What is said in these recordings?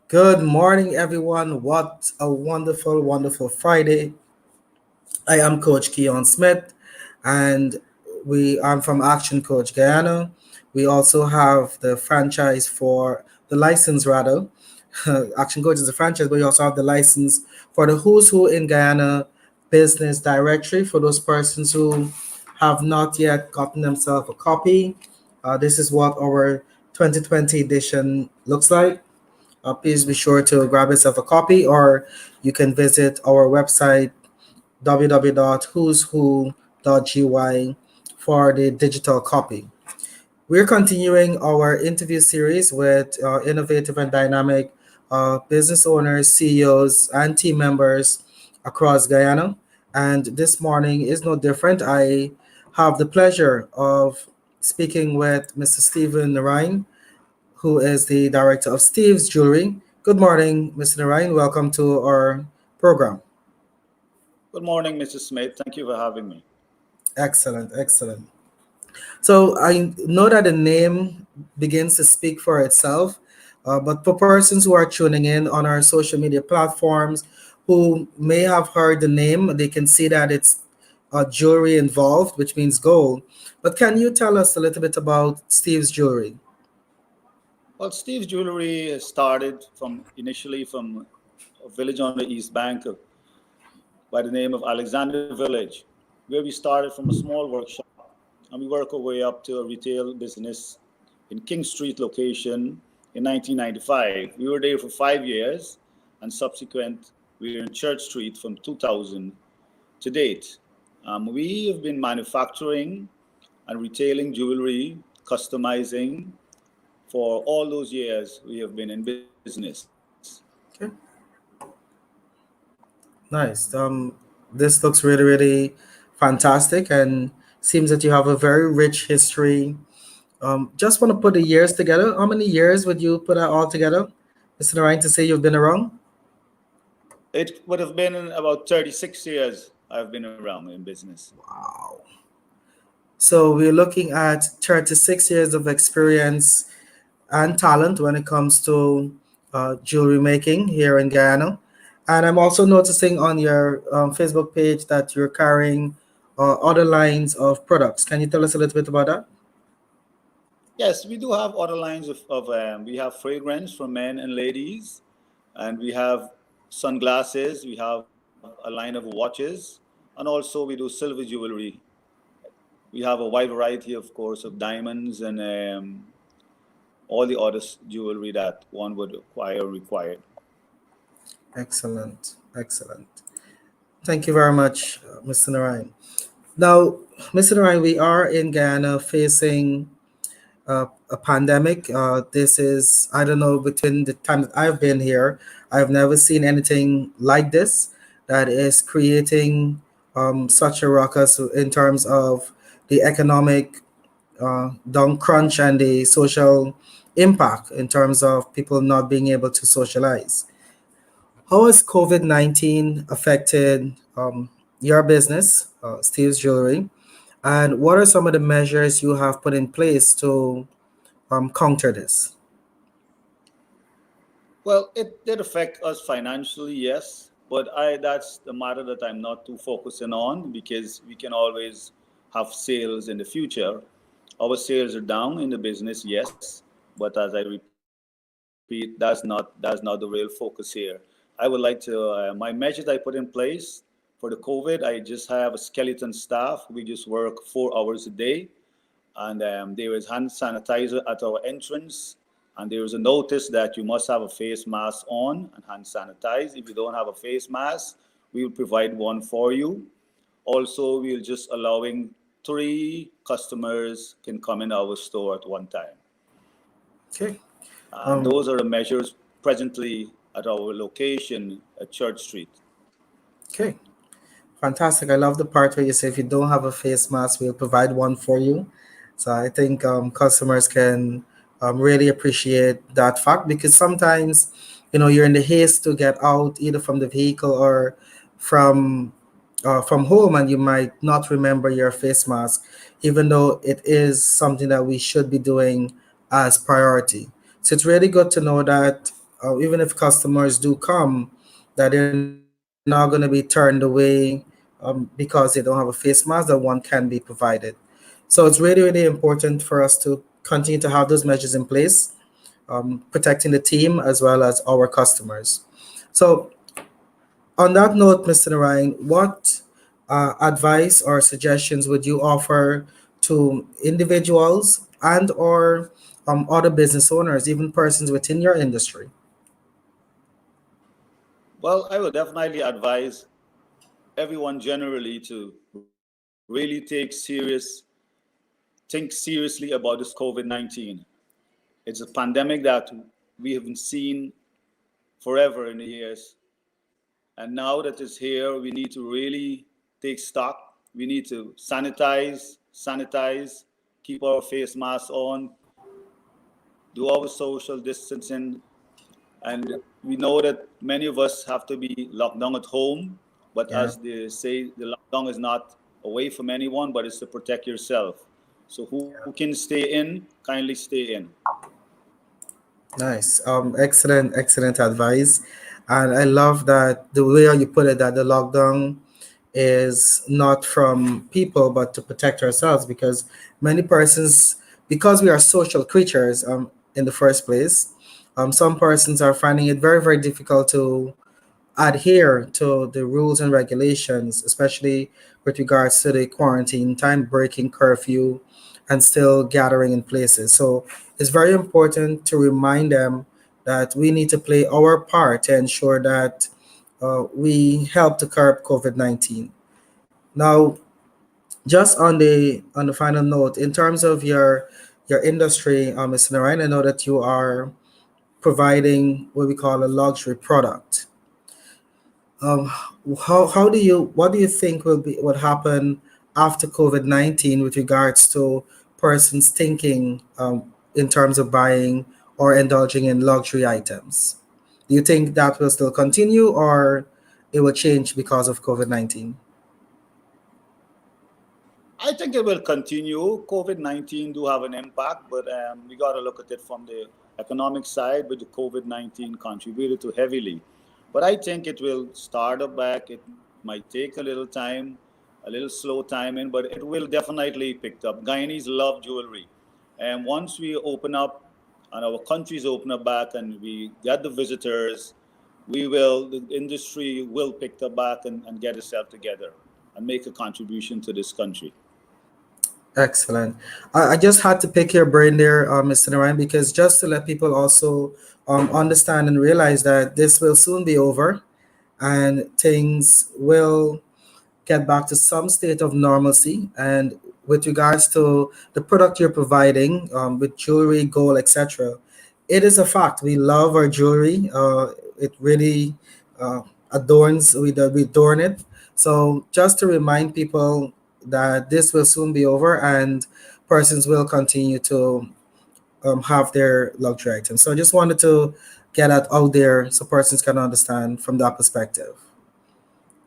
Good morning, everyone. What a wonderful, wonderful Friday. I am Coach Keon Smith, and I'm from Action Coach Guyana. We also have the franchise for the license, rather. Action Coach is the franchise, but we also have the license for the Who's Who in Guyana business directory for those persons who have not yet gotten themselves a copy. This is what our 2020 edition looks like. Please be sure to grab yourself a copy, or you can visit our website www.who'swho.gy for the digital copy. We're continuing our interview series with innovative and dynamic business owners, CEOs, and team members across Guyana. And this morning is no different. I have the pleasure of speaking with Mr. Stephen Narain, who is the director of Steve's Jewelry. Good morning, Mr. Narain. Welcome to our program. Good morning, Mrs. Smith. Thank you for having me. Excellent, excellent. So I know that the name begins to speak for itself, but for persons who are tuning in on our social media platforms who may have heard the name, they can see that it's jewelry involved, which means gold. But can you tell us a little bit about Steve's Jewelry? Well, Steve's Jewelry started initially from a village on the East Bank by the name of Alexander Village, where we started from a small workshop and we work our way up to a retail business in King Street location in 1995. We were there for 5 years, and subsequent we are in Church Street from 2000 to date. We have been manufacturing and retailing jewelry, customizing for all those years we have been in business. Okay, nice. This looks really, really fantastic and seems that you have a very rich history. Just want to put the years together. How many years would you put that all together? Mr. Narain, to say you've been around? It would have been about 36 years I've been around in business. Wow. So we're looking at 36 years of experience and talent when it comes to jewelry making here in Guyana. And I'm also noticing on your Facebook page that you're carrying other lines of products. Can you tell us a little bit about that? Yes, we do have other lines we have fragrance for men and ladies, and we have sunglasses, we have a line of watches, and also we do silver jewelry. We have a wide variety, of course, of diamonds and all the other jewelry that one would require. Excellent. Excellent. Thank you very much, Mr. Narayan. Now, Mr. Narayan, we are in Guyana facing a pandemic. This is, I don't know, between the time that I've been here, I've never seen anything like this that is creating such a ruckus in terms of the economic down crunch and the social impact in terms of people not being able to socialize. How has COVID 19 affected your business, Steve's Jewelry? And what are some of the measures you have put in place to counter this? Well, it did affect us financially, yes, but I that's the matter that I'm not too focusing on because we can always have sales in the future. Our sales are down in the business, yes, but as I repeat, that's not the real focus here. I would like to my measures I put in place for the COVID. I just have a skeleton staff. We just work 4 hours a day, and there is hand sanitizer at our entrance, and there is a notice that you must have a face mask on and hand sanitize. If you don't have a face mask, we will provide one for you. Also, we're just allowing 3 customers can come in our store at one time. Okay. And Um, those are the measures presently at our location at Church Street. okay. Fantastic. I love the part where you say if you don't have a face mask, we'll provide one for you. So I think customers can really appreciate that fact because sometimes, you're in the haste to get out either from the vehicle or from from home, and you might not remember your face mask, even though it is something that we should be doing as priority. So it's really good to know that even if customers do come, that they're not going to be turned away because they don't have a face mask, that one can be provided. So it's really, really important for us to continue to have those measures in place, protecting the team as well as our customers. So on that note, Mr. Narayan, what advice or suggestions would you offer to individuals and or other business owners, even persons within your industry? Well, I would definitely advise everyone generally to really think seriously about this COVID 19. It's a pandemic that we haven't seen forever in the years. And now that it's here, we need to really take stock. We need to sanitize, keep our face masks on, do our social distancing. And we know that many of us have to be locked down at home. But Yeah. as they say, the lockdown is not away from anyone, but it's to protect yourself. So who can stay in, kindly stay in. Nice. Excellent, excellent advice. And I love that the way you put it, that the lockdown is not from people but to protect ourselves, because many persons, because we are social creatures in the first place, some persons are finding it very, very difficult to adhere to the rules and regulations, especially with regards to the quarantine time, breaking curfew, and still gathering in places. So it's very important to remind them that we need to play our part to ensure that we help to curb COVID 19. Now, just on the final note, in terms of your industry, Mr. Narayan, I know that you are providing what we call a luxury product. Um, how do you what do you think will be what happen after COVID-19 with regards to persons thinking in terms of buying or indulging in luxury items? Do you think that will still continue or it will change because of COVID-19? I think it will continue. COVID 19 do have an impact, but we got to look at it from the economic side, but the COVID 19 contributed to heavily. But I think it will start up back. It might take a little time, a little slow timing, but it will definitely pick up. Guyanese love jewelry. And once we open up and our countries open up back and we get the visitors, the industry will pick up back and get itself together and make a contribution to this country. Excellent. I just had to pick your brain there, Mr. Narayan, because just to let people also understand and realize that this will soon be over and things will get back to some state of normalcy. And with regards to the product you're providing with jewelry, gold, etc., it is a fact. We love our jewelry. It really uh, we adorn it. So just to remind people that this will soon be over and persons will continue to have their luxury items. So I just wanted to get that out there so persons can understand from that perspective.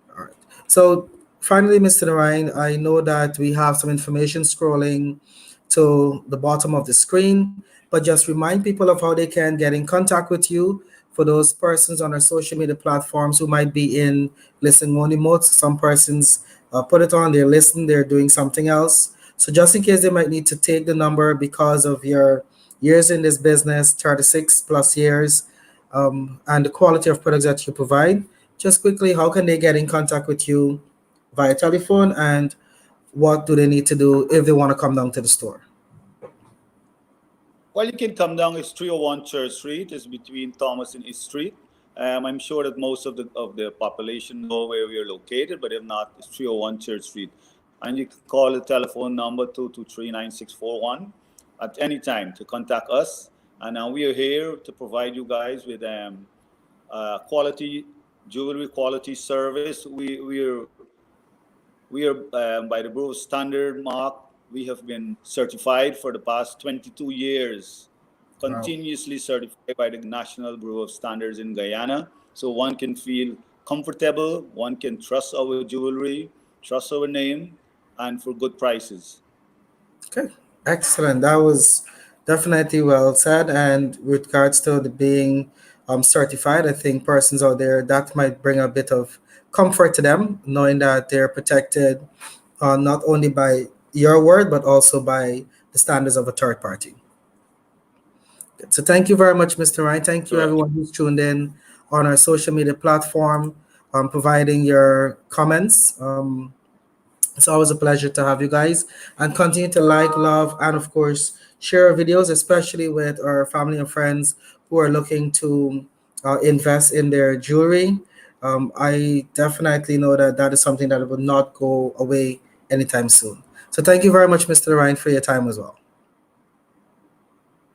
All right. So finally, Mr. Narayan, I know that we have some information scrolling to the bottom of the screen, but just remind people of how they can get in contact with you for those persons on our social media platforms who might be in listen only mode. Some persons put it on, they're listening, they're doing something else. So just in case they might need to take the number because of your years in this business, 36 plus years, and the quality of products that you provide, just quickly, how can they get in contact with you via telephone, and what do they need to do if they want to come down to the store? Well, you can come down. It's 301 Church Street. It's between Thomas and East Street. I'm sure that most of the population know where we are located, but if not, it's 301 Church Street. And you can call the telephone number 223-9641 at any time to contact us. And we are here to provide you guys with quality jewelry, quality service. We are by the Bureau of Standard mark. We have been certified for the past 22 years, Wow. continuously certified by the National Bureau of Standards in Guyana. So one can feel comfortable, one can trust our jewelry, trust our name, and for good prices. Okay, excellent. That was definitely well said. And with regards to the being certified. I think persons out there that might bring a bit of comfort to them, knowing that they're protected not only by your word but also by the standards of a third party. So thank you very much, Mr. Ryan. Thank you, Correct. everyone who's tuned in on our social media platform, providing your comments. It's always a pleasure to have you guys, and continue to like, love, and of course share our videos, especially with our family and friends who are looking to invest in their jewelry. I definitely know that that is something that will not go away anytime soon. So thank you very much, Mr. Ryan, for your time as well.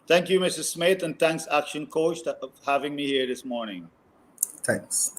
Thank you, Mrs. Smith, and thanks, Action Coach, for having me here this morning. Thanks.